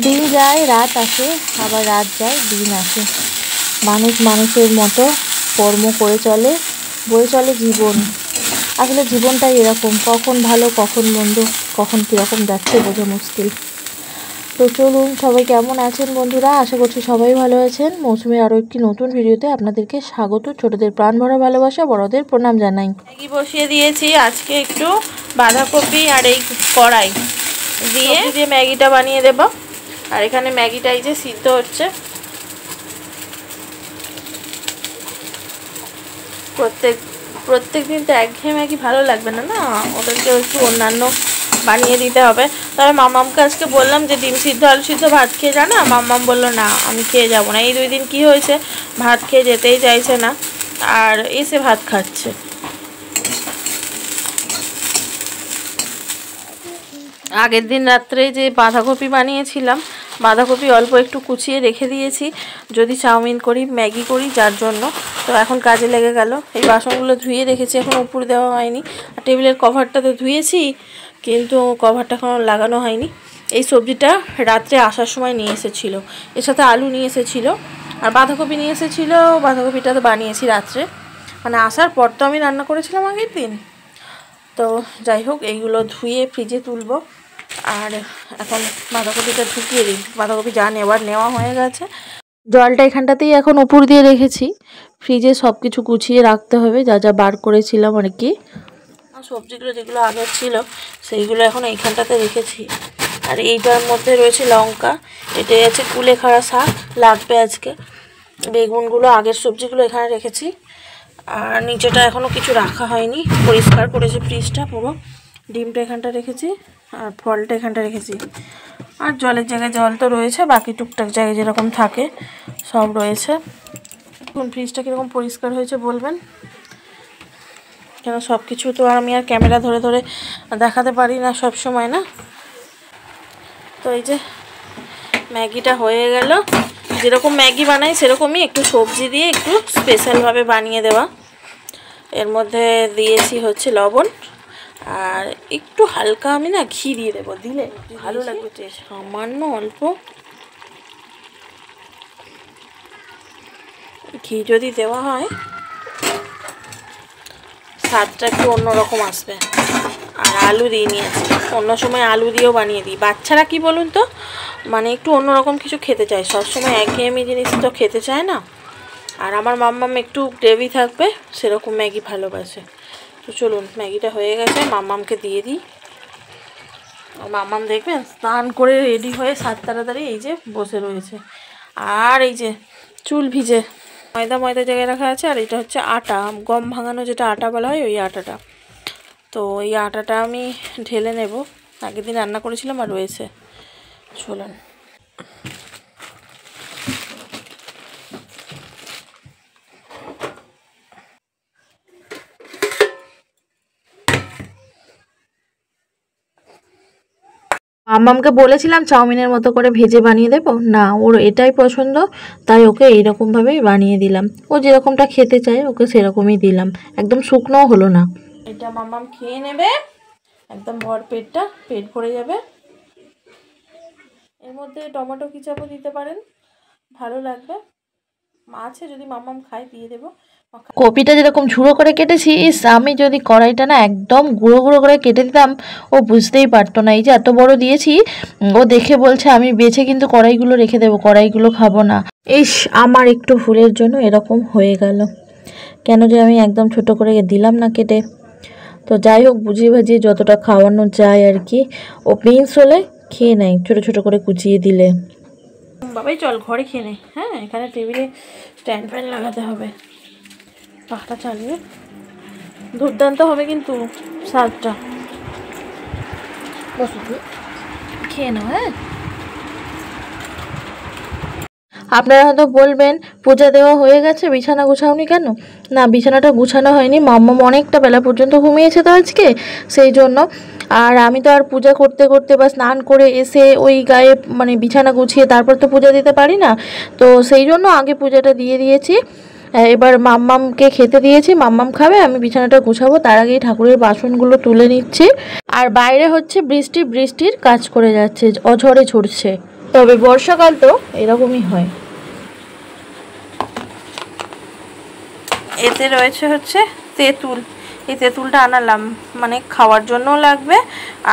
দিন যায় রাত আসে, আবার রাত যায় দিন আসে। মানুষ মানুষের মতো কর্ম করে চলে, বয়ে চলে জীবন। আসলে জীবনটাই এরকম, কখন ভালো কখন মন্দ, কখন কীরকম যাচ্ছে বোঝা মুশকিল। তো চলুন, সবাই কেমন আছেন বন্ধুরা? আশা করছি সবাই ভালো আছেন। মৌসুমীর আরও একটি নতুন ভিডিওতে আপনাদেরকে স্বাগত। ছোটদের প্রাণ ভরা ভালোবাসা, বড়দের প্রণাম জানাই। ম্যাগি বসিয়ে দিয়েছি আজকে, একটু বাঁধাকপি আর এই কড়াই দিয়ে ম্যাগিটা বানিয়ে দেব। আর এখানে ম্যাগিটা এই যে সিদ্ধ হচ্ছে। প্রত্যেক দিন তো একঘেয়ে ম্যাগি ভালো লাগবে না, না ওদেরকে একটু অন্যান্য বানিয়ে দিতে হবে। তবে মামামকে আজকে বললাম যে ডিম সিদ্ধ আলু সিদ্ধ ভাত খেয়ে যা না, মামাম বললো না আমি খেয়ে যাব না। এই 2 দিন কি হয়েছে, ভাত খেয়ে যেতেই চাইছে না, আর এসে ভাত খাচ্ছে। আগের দিন রাত্রে যে বাঁধাকপি বানিয়েছিলাম, বাঁধাকপি অল্প একটু কুচিয়ে রেখে দিয়েছি যদি চাউমিন করি ম্যাগি করি, যার জন্য তো এখন কাজে লেগে গেল। এই বাসনগুলো ধুয়ে রেখেছি, এখন উপর দেওয়া হয়নি। আর টেবিলের কভারটা তো ধুয়েছি, কিন্তু কভারটা এখনও লাগানো হয়নি। এই সবজিটা রাত্রে আসার সময় নিয়ে এসেছিলো, এর সাথে আলু নিয়ে এসেছিলো আর বাঁধাকপি নিয়ে এসেছিলো। বাঁধাকপিটা তো বানিয়েছি রাত্রে, মানে আসার পর তো আমি রান্না করেছিলাম আগের দিন। তো যাই হোক, এইগুলো ধুয়ে ফ্রিজে তুলবো। আর এখন বাঁধাকপিটা ঢুকিয়ে দিই। বাঁধাকপি যা নেওয়া হয়ে গেছে। জলটা এখানটাতেই এখন উপর দিয়ে রেখেছি। ফ্রিজে সব কিছু গুছিয়ে রাখতে হবে, যা যা বার করেছিলাম আর কি। সবজিগুলো যেগুলো আগের ছিল সেইগুলো এখন এইখানটাতে রেখেছি। আর এইটার মধ্যে রয়েছে লঙ্কা, এটাই আছে কুলেখাড়া শাক, লাগবে আজকে। বেগুনগুলো আগের সবজিগুলো এখানে রেখেছি। আর নিচেটা এখনও কিছু রাখা হয়নি, পরিষ্কার করেছি ফ্রিজটা পুরো। ডিমটা এখানটা রেখেছি আর ফলটা এখানটা রেখেছি। আর জলের জায়গায় জল তো রয়েছে, বাকি টুকটাক জায়গায় যেরকম থাকে সব রয়েছে। এখন ফ্রিজটা কীরকম পরিষ্কার হয়েছে বলবেন, কেন সব কিছু তো আর আমি আর ক্যামেরা ধরে ধরে দেখাতে পারি না সব সময়, না। তো এই যে ম্যাগিটা হয়ে গেল। যেরকম ম্যাগি বানাই সেরকমই একটু সবজি দিয়ে একটু স্পেশালভাবে বানিয়ে দেওয়া। এর মধ্যে দিয়েছি হচ্ছে লবণ, আর একটু হালকা আমি না ঘি দিয়ে দেবো, দিলে ভালো লাগবে টেস্ট। সামান্য অল্প ঘি যদি দেওয়া হয় স্বাদটা একটু অন্যরকম আসবে। আর আলু দিয়ে নিয়েছি, অন্য সময় আলু দিয়েও বানিয়ে দিই। বাচ্চারা কি বলুন তো, মানে একটু অন্যরকম কিছু খেতে চায়, সবসময় একঘেয়েমি জিনিস তো খেতে চায় না। আর আমার মাম্মাম একটু গ্রেভি থাকবে সেরকম ম্যাগি ভালোবাসে। তো চলুন, ম্যাগিটা হয়ে গেছে, মাম্মামকে দিয়ে দিই। মাম্মাম দেখবেন স্নান করে রেডি হয়ে তাড়াতাড়ি এই যে বসে রয়েছে। আর এই যে চুল ভিজে ময়দা জায়গায় রাখা আছে। আর এটা হচ্ছে আটা, গম ভাঙানো যেটা আটা বলা হয়, ওই আটাটা। তো এই আটাটা আমি ঢেলে নেব, আগের দিন রান্না করেছিলাম আর রয়েছে। চলুন, মাম্মামকে বলেছিলাম চাউমিনের মতো করে ভেজে বানিয়ে দেবো, না ওর এটাই পছন্দ, তাই ওকে এইরকমভাবেই বানিয়ে দিলাম। ও যেরকমটা খেতে চায় ওকে সেরকমই দিলাম, একদম শুকনোও হলো না। এটা মাম্মাম খেয়ে নেবে একদম ভর পেটটা, পেট ভরে যাবে। এর মধ্যে টমেটো কেচাপও দিতে পারেন, ভালো লাগবে। আছে যদি মাম্মাম খায় দিয়ে দেবো। কপিটা যেরকম ঝুড়ো করে কেটেছি, আমি যদি কড়াইটা না একদম গুঁড়ো গুঁড়ো করে কেটে দিতাম ও বুঝতেই পারতো না। এই যে এত বড় দিয়েছি, ও দেখে বলছে আমি বেছে কিন্তু কড়াইগুলো রেখে দেবো, কড়াইগুলো খাবো না। আমার একটু ভুলের জন্য এরকম হয়ে গেল, কেন যে আমি একদম ছোট করে দিলাম না কেটে। তো যাই হোক, বুঝিয়ে ভাজিয়ে যতটা খাওয়ানো যায় আর কি। ও প্রিন্স হলে খেয়ে নেয় ছোট ছোট করে কুচিয়ে দিলে। বাবাই চল ঘরে খেয়ে নে। হ্যাঁ, এখানে টেবিলে স্ট্যান্ড ফ্যান লাগাতে হবে, পাখা চালিয়ে। দুর্দান্ত হবে কিন্তু স্বাদটা। বসো, খেয়ে নাও। হ্যাঁ, আপনারা হয়তো বলবেন পূজা দেওয়া হয়ে গেছে, বিছানা গুছাওনি কেন? না, বিছানাটা গুছানো হয়নি, মাম্মাম অনেকটা বেলা পর্যন্ত ঘুমিয়েছে তো আজকে, সেই জন্য। আর আমি তো আর পূজা করতে করতে বা স্নান করে এসে ওই গায়ে মানে বিছানা গুছিয়ে তারপর তো পূজা দিতে পারি না। তো সেই জন্য আগে পূজাটা দিয়ে দিয়েছি। এবার মাম্মামকে খেতে দিয়েছি, মাম্মাম খাবে, আমি বিছানাটা গুছাবো। তার আগেই ঠাকুরের বাসনগুলো তুলে নিচ্ছি। আর বাইরে হচ্ছে বৃষ্টির কাজ করে যাচ্ছে, অঝরে ঝরছে। তবে বর্ষাকাল তো এরকমই হয়। এতে রয়েছে হচ্ছে তেঁতুল। এই তেঁতুলটা আনালাম, মানে খাওয়ার জন্যও লাগবে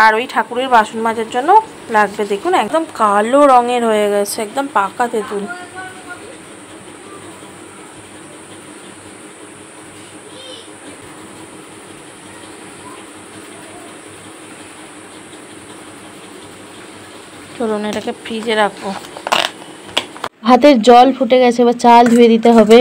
আর ওই ঠাকুরের বাসন মাজার জন্য লাগবে। দেখুন একদম কালো রঙের হয়ে গেছে, একদম পাকা তেঁতুল। চলুন এটাকে ফ্রিজে রাখবো। হাতের জল ফুটে গেছে, এবার চাল ধুয়ে দিতে হবে।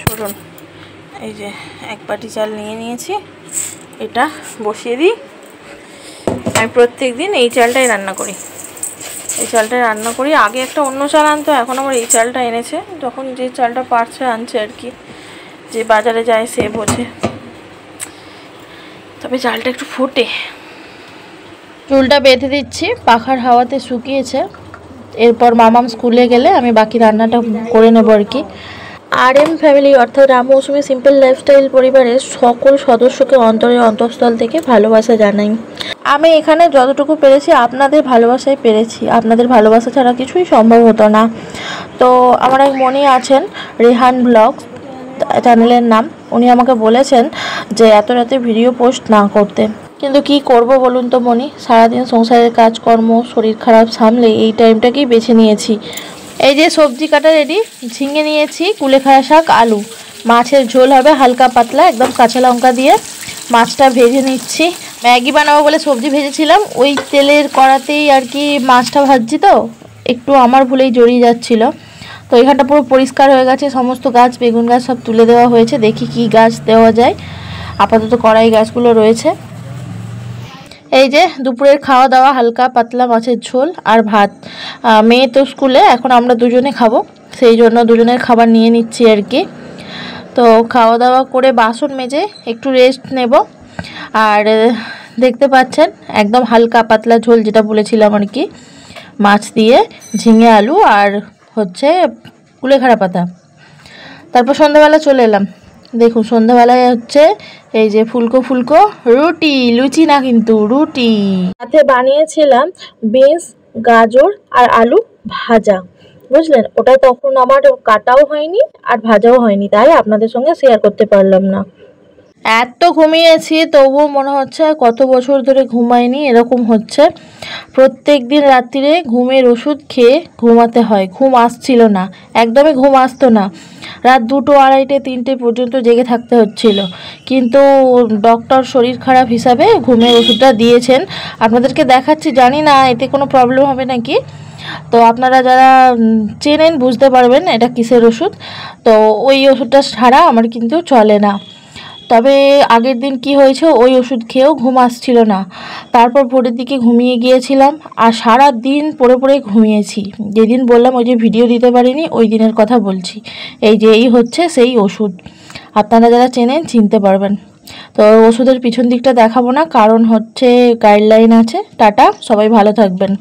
চলুন এই যে এক বাটি চাল নিয়ে নিয়েছি, এটা বসিয়ে দিই। আমি প্রত্যেক দিন এই চালটাই রান্না করি, এই চালটাই রান্না করি। আগে একটা অন্য চাল আনতো, এখন আমার এই চালটা এনেছে। যখন যে চালটা পারছে আনছে আর কি, যে বাজারে যায় সে বোঝে। তবে চালটা একটু ফোটে। চুলটা বেঁধে দিচ্ছি, পাখার হাওয়াতে শুকিয়েছে। এরপর মামাম স্কুলে গেলে আমি বাকি রান্নাটা করে নেবো আর কি। RM ফ্যামিলি অর্থাৎ রাম মৌসুমী সিম্পল লাইফস্টাইল পরিবারের সকল সদস্যকে অন্তরের অন্তঃস্থল থেকে ভালোবাসা জানাই। আমি এখানে যতটুকু পেরেছি আপনাদের ভালোবাসায় পেরেছি, আপনাদের ভালোবাসা ছাড়া কিছুই সম্ভব হতো না। তো আমার এক মনি আছেন, রেহান ব্লগস চ্যানেলের নাম, উনি আমাকে বলেছেন যে এত রাতে ভিডিও পোস্ট না করতে, কিন্তু কি করব বলুন তো মনি, সারাদিন সংসারের কাজকর্ম শরীর খারাপ সামলে এই টাইমটাকেই বেছে নিয়েছি। এই যে সবজি কাটা রেডি, ঝিঙে নিয়েছি, কুলেখাড়া শাক, আলু, মাছের ঝোল হবে হালকা পাতলা একদম কাঁচা লঙ্কা দিয়ে। মাছটা ভেজে নিচ্ছি, ম্যাগি বানাবো বলে সবজি ভেজেছিলাম, ওই তেলের কড়াতেই আর কি মাছটা ভাজছি, তো একটু আমার ভুলেই জড়িয়ে যাচ্ছিল। তো এখানটা পুরো পরিষ্কার হয়ে গেছে, সমস্ত গাছ বেগুন গাছ সব তুলে দেওয়া হয়েছে। দেখি কি গাছ দেওয়া যায়, আপাতত কড়াই গাছগুলো রয়েছে। এই যে দুপুরের খাওয়া দাওয়া, হালকা পাতলা মাছের ঝোল আর ভাত। মেয়ে তো স্কুলে, এখন আমরা দুজনে খাবো, সেই জন্য দুজনের খাবার নিয়ে নিচ্ছি আর কি। তো খাওয়া দাওয়া করে বাসন মেজে একটু রেস্ট নেব। আর দেখতে পাচ্ছেন একদম হালকা পাতলা ঝোল, যেটা বলেছিলাম আর কি, মাছ দিয়ে ঝিঙে আলু আর হচ্ছে কুলেখাড়া পাতা। তারপর সন্ধ্যাবেলা চলে এলাম। দেখুন সন্ধ্যাবেলায় হচ্ছে এই যে ফুলকো ফুলকো রুটি, লুচি না কিন্তু রুটি। সাথে বানিয়েছিলাম বিনস, গাজর আর আলু ভাজা, বুঝলেন। ওটা তখন আমার কাটাও হয়নি আর ভাজাও হয়নি, তাই আপনাদের সঙ্গে শেয়ার করতে পারলাম না। এত ঘুমিয়েছি তবুও মনে হচ্ছে কত বছর ধরে ঘুমাইনি এরকম হচ্ছে। প্রত্যেক দিন রাত্রিরে ঘুমের ওষুধ খেয়ে ঘুমাতে হয়, ঘুম আসছিল না, একদমই ঘুম আসতো না। রাত 2টো, 2:30, 3টে পর্যন্ত জেগে থাকতে হচ্ছিল, কিন্তু ডক্টর শরীর খারাপ হিসাবে ঘুমের ওষুধটা দিয়েছেন। আপনাদেরকে দেখাচ্ছি, জানি না এতে কোনো প্রবলেম হবে নাকি। তো আপনারা যারা চেনেন বুঝতে পারবেন এটা কিসের ওষুধ। তো ওই ওষুধটা ছাড়া আমার কিন্তু চলে না। তবে আগের দিন কি হয়েছে, ওই ওষুধ খেয়েও ঘুম আসছিল না। তারপর ভোরের দিকে ঘুমিয়ে গিয়েছিলাম আর সারা দিন পড়ে পড়ে ঘুমিয়েছি। যেদিন বললাম ওই যে ভিডিও দিতে পারিনি, ওই দিনের কথা বলছি। এই যে এই হচ্ছে সেই ওষুধ, আপনারা যারা চেনেন চিনতে পারবেন। তো ওষুধের পিছন দিকটা দেখাবো না, কারণ হচ্ছে গাইডলাইন আছে। টাটা, সবাই ভালো থাকবেন।